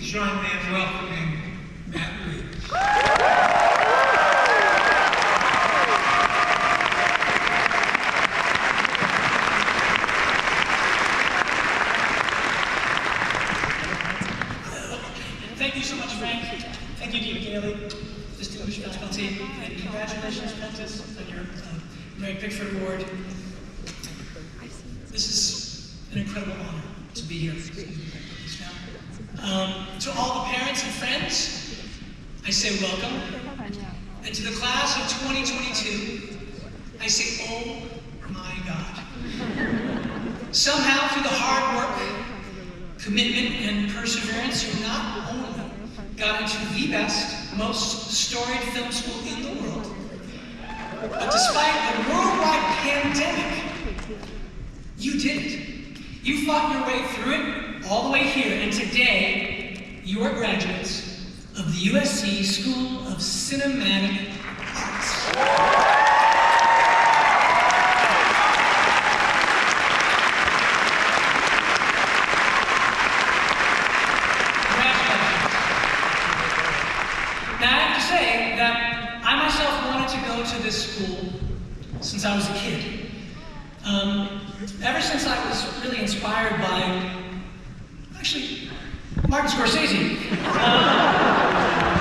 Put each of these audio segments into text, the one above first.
join me in welcoming Matt Reeves. Thank you so much, Frank. Thank you, Dean Gailey, distinguished faculty, and congratulations, Prentice, on your Mary Pickford Award. This is an incredible honor to be here. To all the parents and friends, I say welcome. And to the class of 2022, I say, oh my God. Somehow, through the hard work, commitment, and perseverance, you not only got into the best, most storied film school in the world, but despite the worldwide pandemic, you did it. You fought your way through it all the way here, and today, you are graduates of the USC School of Cinematic Arts. Congratulations. Now, I have to say that I myself wanted to go to this school since I was a kid. Ever since I was really inspired by, actually, Martin Scorsese.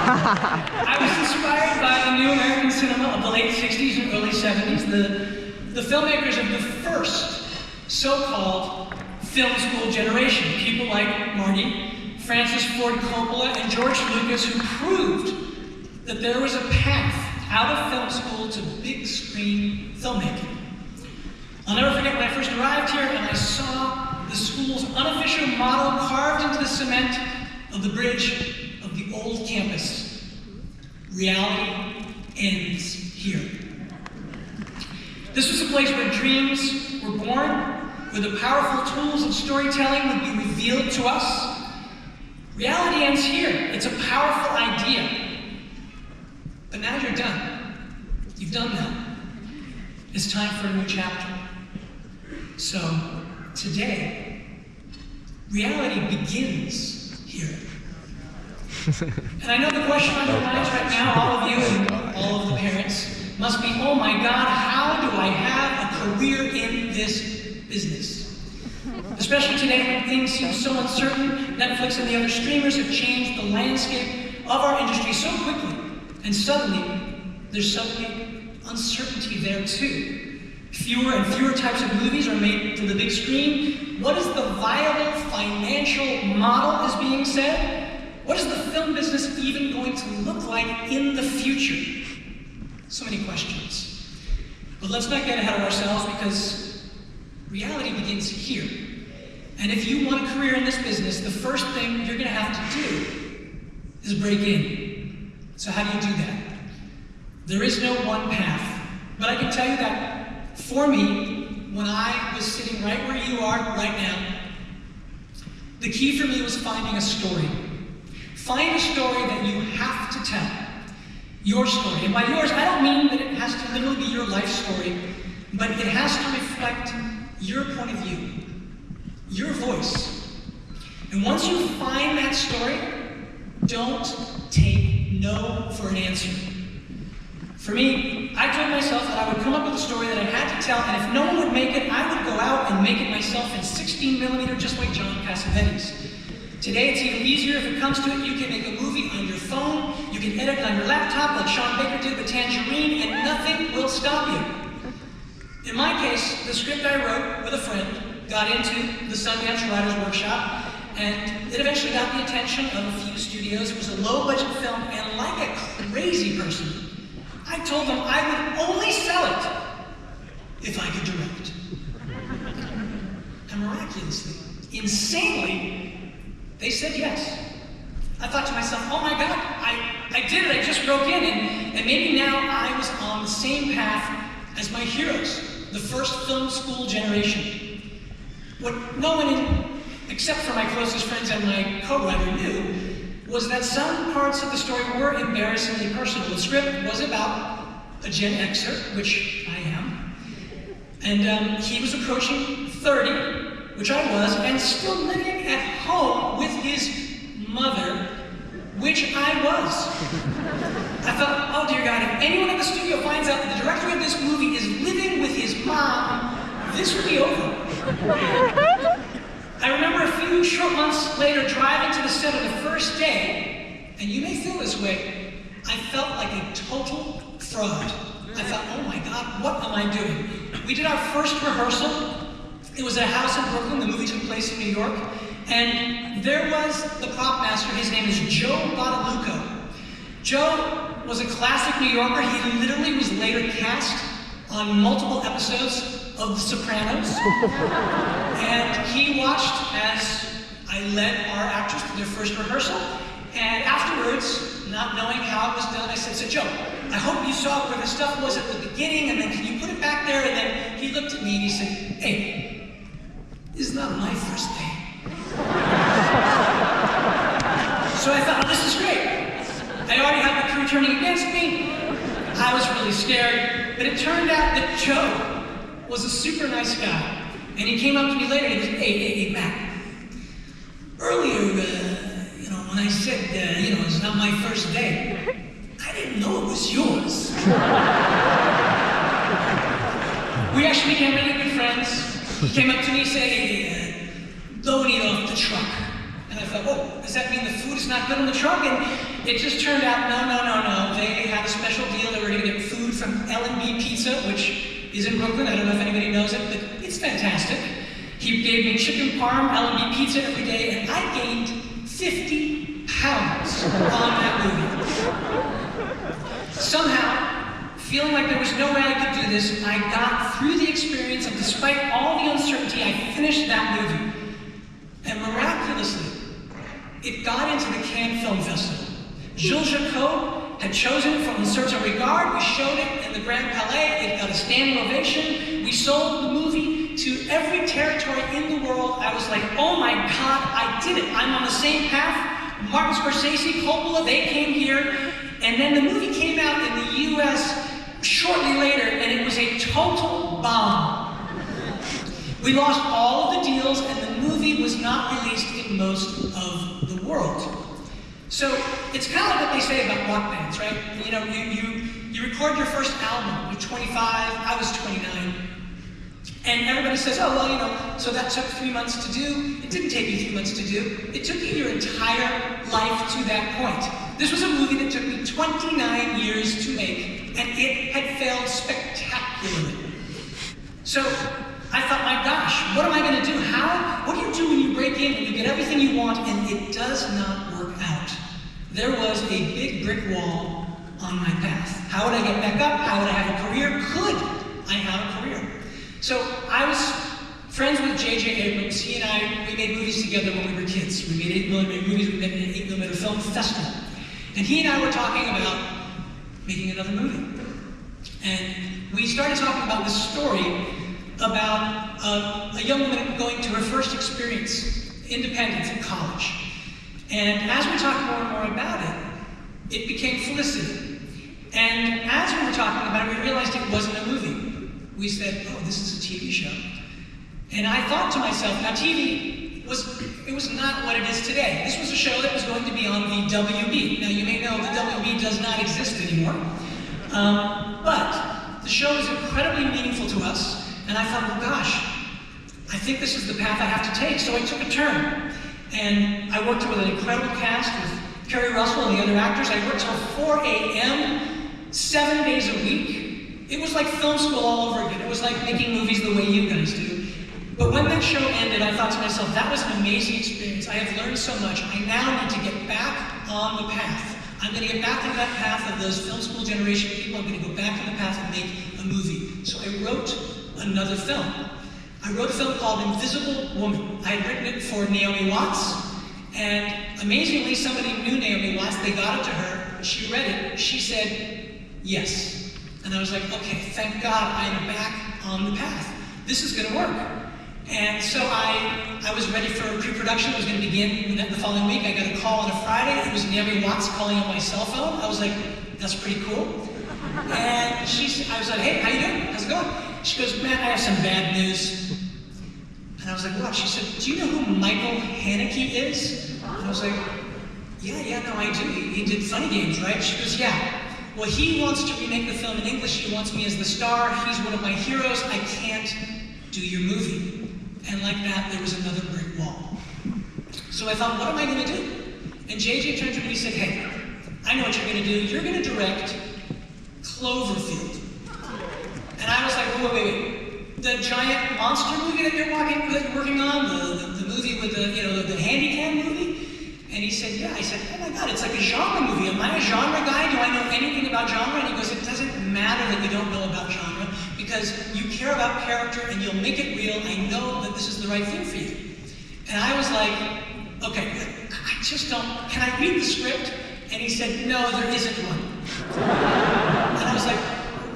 I was inspired by the new American cinema of the late 60s and early 70s, the filmmakers of the first so-called film school generation, people like Marty, Francis Ford Coppola, and George Lucas, who proved that there was a path out of film school to big screen filmmaking. I'll never forget when I first arrived here and I saw the school's unofficial motto carved into the cement of the bridge of the old campus. Reality ends here. This was a place where dreams were born, where the powerful tools of storytelling would be revealed to us. Reality ends here. It's a powerful idea. But now you're done. You've done that. It's time for a new chapter. So, today, reality begins here. And I know the question on your minds right now, all of you and all of the parents, must be, oh my God, how do I have a career in this business? Especially today when things seem so uncertain, Netflix and the other streamers have changed the landscape of our industry so quickly, and suddenly, there's suddenly uncertainty there too. Fewer and fewer types of movies are made for the big screen. What is the viable financial model is being said? What is the film business even going to look like in the future? So many questions. But let's not get ahead of ourselves because reality begins here. And if you want a career in this business, the first thing you're going to have to do is break in. So how do you do that? There is no one path. But I can tell you that for me, when I was sitting right where you are right now, the key for me was finding a story. Find a story that you have to tell. Your story. And by yours, I don't mean that it has to literally be your life story, but it has to reflect your point of view, your voice. And once you find that story, don't take no for an answer. For me, I told myself that I would come up with a story that I had to tell, and if no one would make it, I would go out and make it myself in 16mm, just like John Cassavetes. Today, it's even easier. If it comes to it, you can make a movie on your phone, you can edit it on your laptop like Sean Baker did with Tangerine, and nothing will stop you. In my case, the script I wrote with a friend got into the Sundance Writers Workshop, and it eventually got the attention of a few studios. It was a low-budget film, and like a crazy person, I told them I would only sell it if I could direct. And miraculously, insanely, they said yes. I thought to myself, oh my God, I did it, I just broke in, and maybe now I was on the same path as my heroes, the first film school generation. What no one, except for my closest friends and my co-writer, knew was that some parts of the story were embarrassingly personal. The script was about a Gen Xer, which I am, and he was approaching 30, which I was, and still living at home with his mother which I was. I thought, oh dear God, if anyone at the studio finds out that the director of this movie is living with his mom, this would be over. I remember a few short months later driving to the set on the first day, and you may feel this way, I felt like a total fraud. I thought, oh my God, what am I doing? We did our first rehearsal. It was at a house in Brooklyn. The movie took place in New York. And there was the prop master. His name is Joe Bottalucco. Joe was a classic New Yorker. He literally was later cast on multiple episodes of The Sopranos. And he watched as I led our actors to their first rehearsal. And afterwards, not knowing how it was done, I said, so Joe, I hope you saw where the stuff was at the beginning, and then can you put it back there? And then he looked at me and he said, hey, this is not my first day. So I thought, oh, this is great. I already had the crew turning against me. I was really scared, but it turned out that Joe was a super nice guy. And he came up to me later and he goes, hey, Matt, earlier, when I said, it's not my first day, I didn't know it was yours. We actually became really good friends. He came up to me and said, hey, don't eat off the truck. And I thought, oh, does that mean the food is not good on the truck? And it just turned out, no. They had a special deal. They were going to get food from L&B Pizza, which is in Brooklyn. I don't know if anybody knows it, but it's fantastic. He gave me chicken parm, L&B Pizza every day, and I gained 50 pounds on that movie. Somehow, feeling like there was no way I could do this, I got through the experience, and despite all the uncertainty, I finished that movie. And miraculously, it got into the Cannes Film Festival. Jules Jacob had chosen it from Un Certain Regard. We showed it in the Grand Palais. It got a standing ovation. We sold the movie to every territory in the world. I was like, oh my God, I did it. I'm on the same path. Martin Scorsese, Coppola, they came here. And then the movie came out in the US shortly later, and it was a total bomb. We lost all of the deals, and the movie was not released in most of the world. So it's kind of like what they say about rock bands, right? You record your first album, you're 25, I was 29. And everybody says, oh, well, so that took 3 months to do. It didn't take you 3 months to do. It took you your entire life to that point. This was a movie that took me 29 years to make, and it had failed spectacularly. So I thought, my gosh, what am I going to do? What do you do when you break in and you get everything you want and it does not work out? There was a big brick wall on my path. How would I get back up? How would I have a career? Could I have a career? So I was friends with J.J. Abrams. He and I, we made movies together when we were kids. We made 8mm movies. We made an 8mm film festival. And he and I were talking about making another movie. And we started talking about this story about a young woman going to her first experience, independence in college. And as we talked more and more about it, it became Felicity. And as we were talking about it, we realized it wasn't a movie. We said, oh, this is a TV show. And I thought to myself, now TV was not what it is today. This was a show that was going to be on the WB. Now you may know the WB does not exist anymore. But the show was incredibly meaningful to us. And I thought, well, gosh, I think this is the path I have to take. So I took a turn. And I worked with an incredible cast with Kerry Russell and the other actors. I worked till 4 a.m., 7 days a week. It was like film school all over again. It was like making movies the way you guys do. But when that show ended, I thought to myself, that was an amazing experience. I have learned so much. I now need to get back on the path. I'm going to get back on that path of those film school generation people. I'm going to go back on the path and make a movie. So I wrote another film. I wrote a film called Invisible Woman. I had written it for Naomi Watts, and amazingly, somebody knew Naomi Watts. They got it to her. She read it. She said, yes. And I was like, okay, thank God I am back on the path. This is going to work. And so I was ready for pre-production. It was going to begin the following week. I got a call on a Friday. It was Naomi Watts calling on my cell phone. I was like, that's pretty cool. And I was like, hey, how you doing? How's it going? She goes, man, I have some bad news. And I was like, what? She said, do you know who Michael Haneke is? And I was like, yeah, no, I do. He did Funny Games, right? She goes, yeah. Well, he wants to remake the film in English. He wants me as the star. He's one of my heroes. I can't do your movie. And like that, there was another brick wall. So I thought, what am I going to do? And JJ turned to me and he said, hey, I know what you're going to do. You're going to direct Cloverfield. And I was like, wait. The giant monster movie that you're working on, the movie with the handycam movie? And he said, yeah. I said, oh my God, it's like a genre movie. Am I a genre guy? Do I know anything about genre? And he goes, it doesn't matter that you don't know about genre because you care about character and you'll make it real. I know that this is the right thing for you. And I was like, okay, I just don't, can I read the script? And he said, no, there isn't one. And I was like,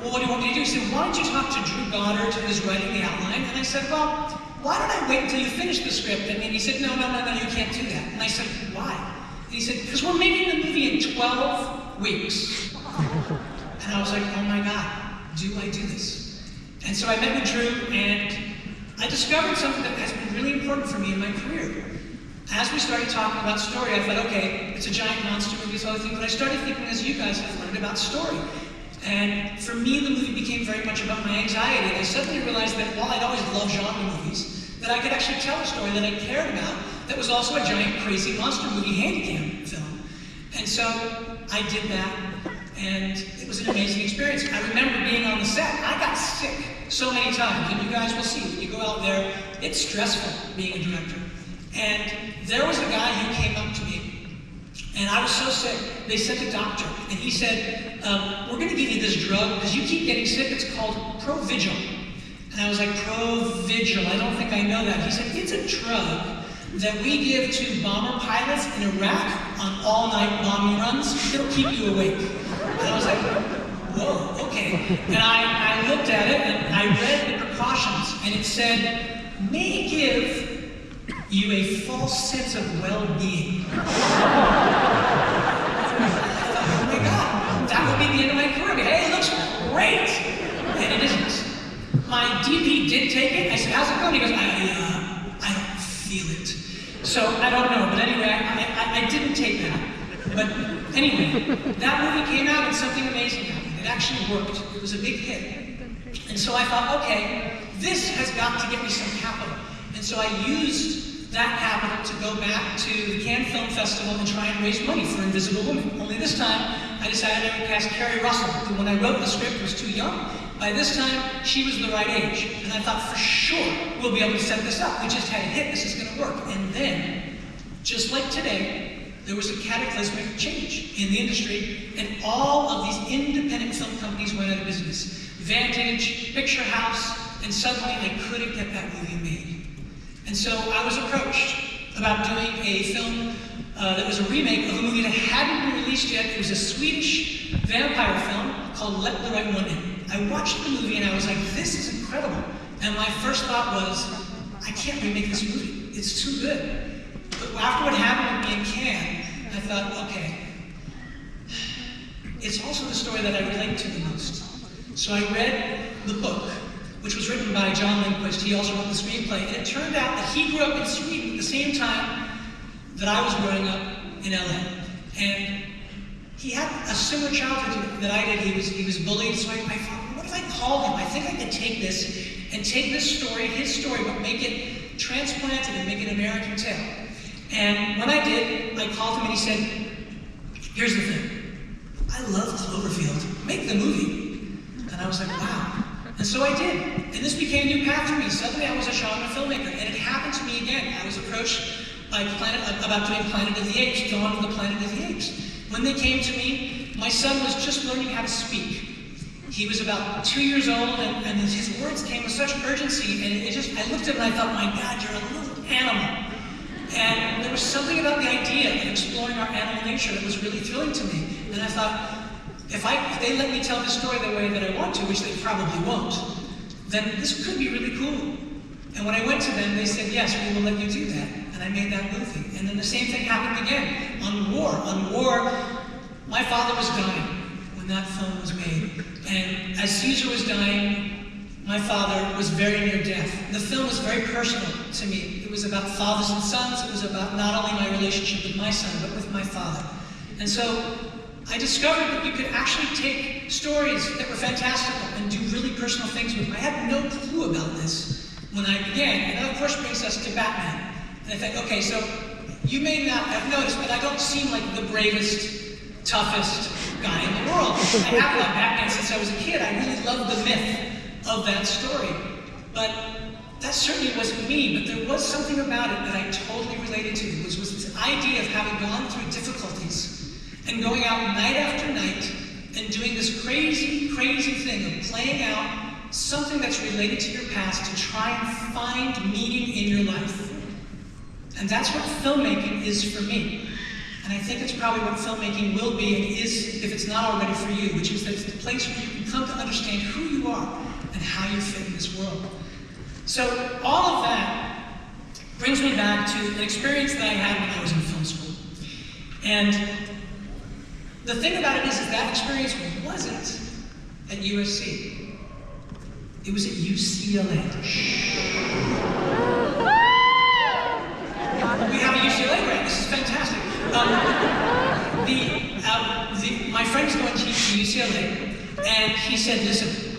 well, what do you want me to do? He said, why don't you talk to Drew Goddard, who's writing the outline? And I said, well, why don't I wait until you finish the script? And he said, no, you can't do that. And I said, why? And he said, because we're making the movie in 12 weeks. And I was like, oh my God, do I do this? And so I met with Drew, and I discovered something that has been really important for me in my career. As we started talking about story, I thought, okay, it's a giant monster movie, this other thing, but I started thinking, as you guys have learned, about story. And for me, the movie became very much about my anxiety, and I suddenly realized that while I'd always loved genre movies, that I could actually tell a story that I cared about that was also a giant, crazy monster movie handycam film. And so I did that, and it was an amazing experience. I remember being on the set. I got sick so many times, and you guys will see, when you go out there, it's stressful being a director. And there was a guy who came up to me, and I was so sick, they sent a doctor, and he said, we're gonna give you this drug, because you keep getting sick, it's called Provigil. And I was like, Provigil, I don't think I know that. He said, it's a drug that we give to bomber pilots in Iraq on all-night bombing runs. It'll keep you awake. And I was like, whoa, okay. And I looked at it, and I read the precautions, and it said, may give you a false sense of well-being. I thought, oh my God, that would be the end of my career. Hey, it looks great. And it isn't. My DP did take it. I said, how's it going? He goes, I don't feel it. So I don't know, but anyway, I didn't take that. But anyway, that movie came out and something amazing happened. It actually worked. It was a big hit. And so I thought, okay, this has got to get me some capital. And so I used that capital to go back to the Cannes Film Festival and try and raise money for Invisible Woman. Only this time, I decided I would cast Carrie Russell, who when I wrote the script was too young. By this time, she was the right age. And I thought, for sure, we'll be able to set this up. We just had a hit, this is gonna work. And then, just like today, there was a cataclysmic change in the industry, and all of these independent film companies went out of business. Vantage, Picture House, and suddenly I couldn't get that movie made. And so I was approached about doing a film that was a remake of a movie that hadn't been released yet. It was a Swedish vampire film called Let the Right One In. I watched the movie and I was like, this is incredible. And my first thought was, I can't remake this movie. It's too good. But after what happened with me in Cannes, I thought, okay, it's also the story that I relate to the most. So I read the book, which was written by John Lindquist. He also wrote the screenplay. And it turned out that he grew up in Sweden at the same time that I was growing up in LA. And he had a similar childhood that I did. He was bullied, so I thought, what if I called him? I think I could take this and take this story, his story, but make it transplanted and make it an American tale. And when I did, I called him and he said, here's the thing. I love Cloverfield. Make the movie. And I was like, wow. And so I did. And this became a new path for me. Suddenly I was a genre filmmaker. And it happened to me again. I was approached by about doing Planet of the Apes, Dawn of the Planet of the Apes. When they came to me, my son was just learning how to speak. He was about 2 years old, and his words came with such urgency, and I looked at him and I thought, my God, you're a little animal. And there was something about the idea of exploring our animal nature that was really thrilling to me. And I thought, if they let me tell this story the way that I want to, which they probably won't, then this could be really cool. And when I went to them, they said, yes, we will let you do that. And I made that movie. And then the same thing happened again on War. On War, my father was dying when that film was made. And as Caesar was dying, my father was very near death. The film was very personal to me. It was about fathers and sons. It was about not only my relationship with my son, but with my father. And so I discovered that you could actually take stories that were fantastical and do really personal things with them. I had no clue about this when I began. And that, of course, brings us to Batman. And I think, okay, so you may not have noticed, but I don't seem like the bravest, toughest guy in the world. I have loved Batman since I was a kid. I really loved the myth of that story. But that certainly wasn't me, but there was something about it that I totally related to. It was this idea of having gone through difficulties and going out night after night and doing this crazy, crazy thing of playing out something that's related to your past to try and find meaning in your life. And that's what filmmaking is for me. And I think it's probably what filmmaking will be and is if it's not already for you, which is that it's the place where you can come to understand who you are and how you fit in this world. So all of that brings me back to an experience that I had when I was in film school. And the thing about it is that experience wasn't at USC. It was at UCLA. We have a UCLA grad. This is fantastic. My friend's going to UCLA, and he said, "Listen,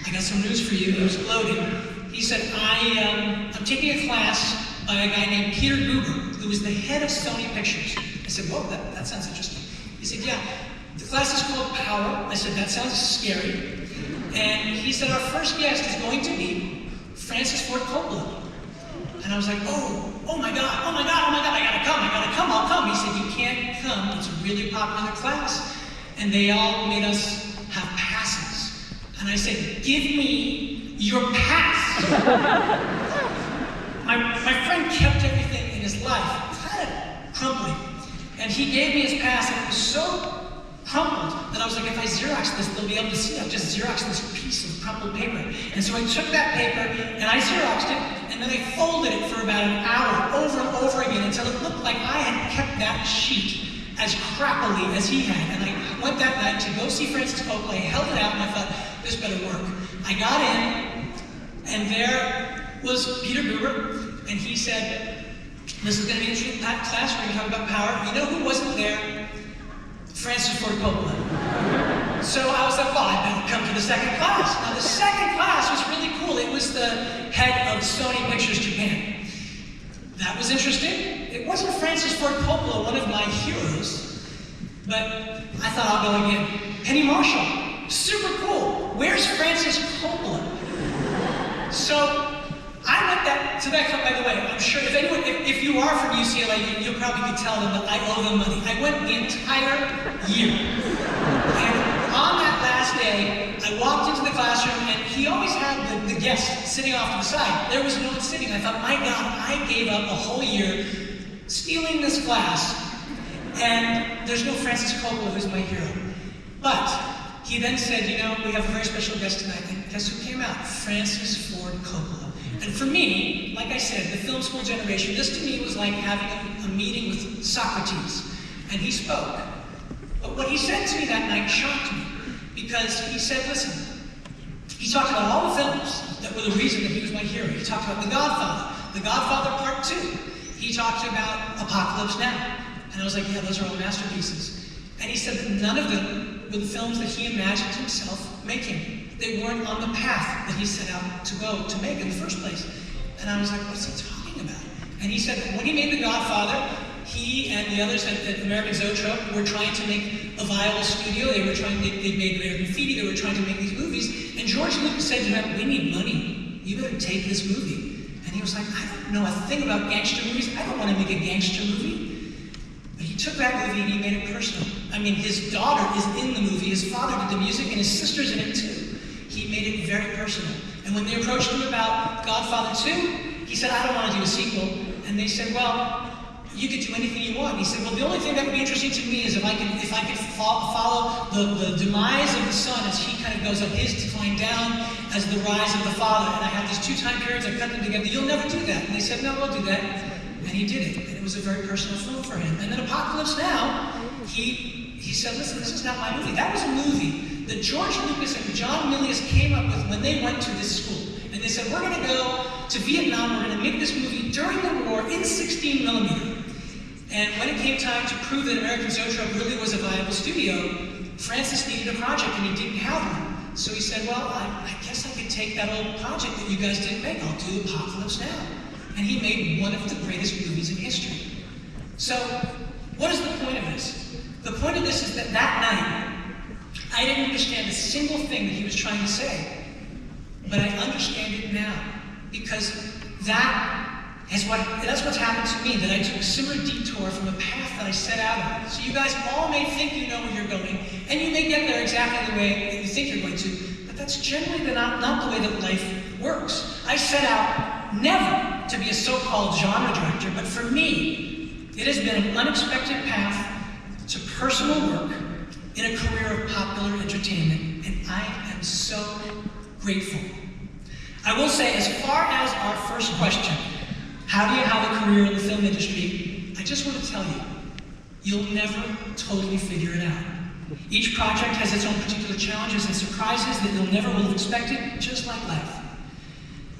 I got some news for you." He was gloating. He said, "I'm taking a class by a guy named Peter Guber, who was the head of Sony Pictures." I said, "Whoa, that sounds interesting." He said, "Yeah, the class is called Power." I said, "That sounds scary." And he said, "Our first guest is going to be Francis Ford Coppola." And I was like, oh my God, I gotta come, I'll come. He said, "You can't come, it's a really popular class." And they all made us have passes. And I said, "Give me your pass." my friend kept everything in his life, kind of crumpling. And he gave me his pass, and it was so crumpled that I was like, if I Xerox this, they'll be able to see. I've just Xeroxed this piece of crumpled paper. And so I took that paper, and I Xeroxed it, and then I folded it for about an hour, over and over again, until it looked like I had kept that sheet as crappily as he had. And I went that night to go see Francis Coppola. I held it out, and I thought, this better work. I got in, and there was Peter Guber, and he said, "This is going to be an interesting class. We're going to talk about power." You know who wasn't there? Francis Ford Coppola. So I was like, well, I better come to the second class. Now the second class was really cool. It was the head of Sony Pictures Japan. That was interesting. It wasn't Francis Ford Coppola, one of my heroes, but I thought I'll go again. Penny Marshall, super cool. Where's Francis Coppola? So I went to that club, by the way. I'm sure if you are from UCLA, you probably could tell them that I owe them money. I went the entire year. And on that last day, I walked into the classroom, and he always had the guests sitting off to the side. There was no one sitting. I thought, my God, I gave up a whole year stealing this class, and there's no Francis Coppola, who's my hero. But he then said, "You know, we have a very special guest tonight." And guess who came out? Francis Ford Coppola. And for me, like I said, the film school generation, this to me was like having a meeting with Socrates. And he spoke. But what he said to me that night shocked me. Because he said, listen, he talked about all the films that were the reason that he was my hero. He talked about The Godfather Part 2. He talked about Apocalypse Now. And I was like, yeah, those are all masterpieces. And he said that none of them were the films that he imagined himself making. They weren't on the path that he set out to go to make in the first place. And I was like, what's he talking about? And he said that when he made The Godfather, he and the others at American Zoetrope were trying to make a viable studio. They made American Graffiti, they were trying to make these movies. And George Lucas said to him, "We need money. You better take this movie." And he was like, "I don't know a thing about gangster movies. I don't want to make a gangster movie." But he took that movie and he made it personal. I mean, his daughter is in the movie, his father did the music, and his sister's in it too. He made it very personal. And when they approached him about Godfather 2, he said, "I don't want to do a sequel." And they said, "Well, you could do anything you want." He said, "Well, the only thing that would be interesting to me is if I could follow the demise of the son as he kind of goes up his decline down as the rise of the father. And I have these two time periods, I cut them together. You'll never do that." And they said, "No, we'll do that." And he did it. And it was a very personal film for him. And then Apocalypse Now, he said, "Listen, this is not my movie." That was a movie that George Lucas and John Milius came up with when they went to this school. And they said, we're going to go to Vietnam, we're going to make this movie during the war in 16 millimeter. And when it came time to prove that American Zoetrope really was a viable studio, Francis needed a project and he didn't have one. So he said, well, I guess I could take that old project that you guys didn't make, I'll do Apocalypse Now. And he made one of the greatest movies in history. So, what is the point of this? The point of this is that night, I didn't understand a single thing that he was trying to say, but I understand it now, because that's what's happened to me, that I took a similar detour from a path that I set out on. So you guys all may think you know where you're going, and you may get there exactly the way that you think you're going to, but that's generally not the way that life works. I set out never to be a so-called genre director, but for me, it has been an unexpected path to personal work in a career of popular entertainment, and I am so grateful. I will say, as far as our first question, how do you have a career in the film industry? I just want to tell you, you'll never totally figure it out. Each project has its own particular challenges and surprises that you'll never will have expected, just like life.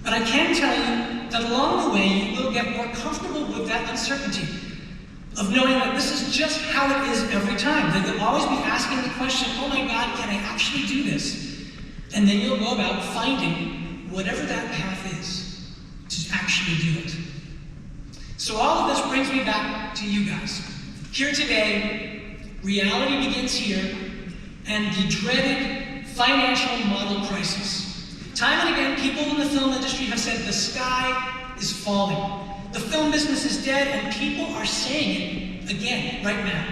But I can tell you that along the way, you will get more comfortable with that uncertainty of knowing that this is just how it is every time, that you'll always be asking the question, oh my God, can I actually do this? And then you'll go about finding whatever that path is to actually do it. So all of this brings me back to you guys. Here today, reality begins here, and the dreaded financial model crisis. Time and again, people in the film industry have said the sky is falling. The film business is dead, and people are saying it again right now.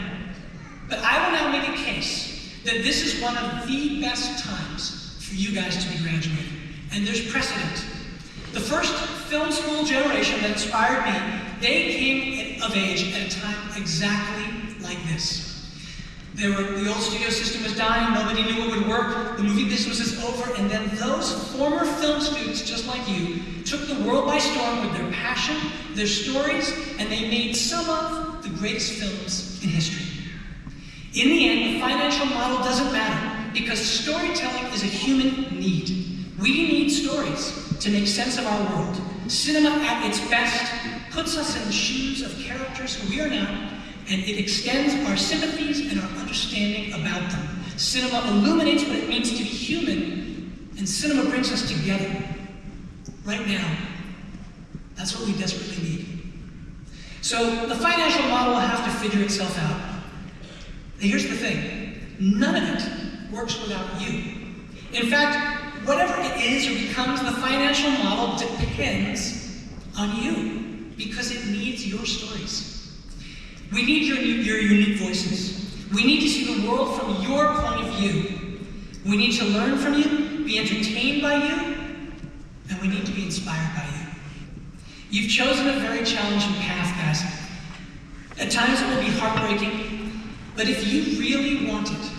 But I will now make a case that this is one of the best times for you guys to be graduating. And there's precedent. The first film school generation that inspired me, they came of age at a time exactly like this. The old studio system was dying, nobody knew it would work, the movie business was over, and then those former film students, just like you, took the world by storm with their passion, their stories, and they made some of the greatest films in history. In the end, the financial model doesn't matter, because storytelling is a human need. We need stories to make sense of our world. Cinema at its best puts us in the shoes of characters who we are not, and it extends our sympathies and our understanding about them. Cinema illuminates what it means to be human, and cinema brings us together. Right now, that's what we desperately need. So the financial model will have to figure itself out. Here's the thing, none of it works without you. In fact, whatever it is or becomes, the financial model depends on you, because it needs your stories. We need your unique voices. We need to see the world from your point of view. We need to learn from you, be entertained by you, and we need to be inspired by you. You've chosen a very challenging path, guys. At times it will be heartbreaking, but if you really want it,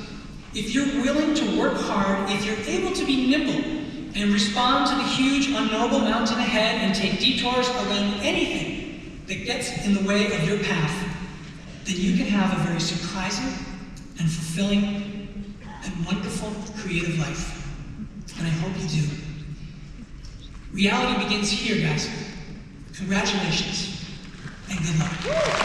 if you're willing to work hard, if you're able to be nimble and respond to the huge, unknowable mountain ahead and take detours around anything that gets in the way of your path, then you can have a very surprising and fulfilling and wonderful creative life. And I hope you do. Reality begins here, guys. Congratulations, and good luck.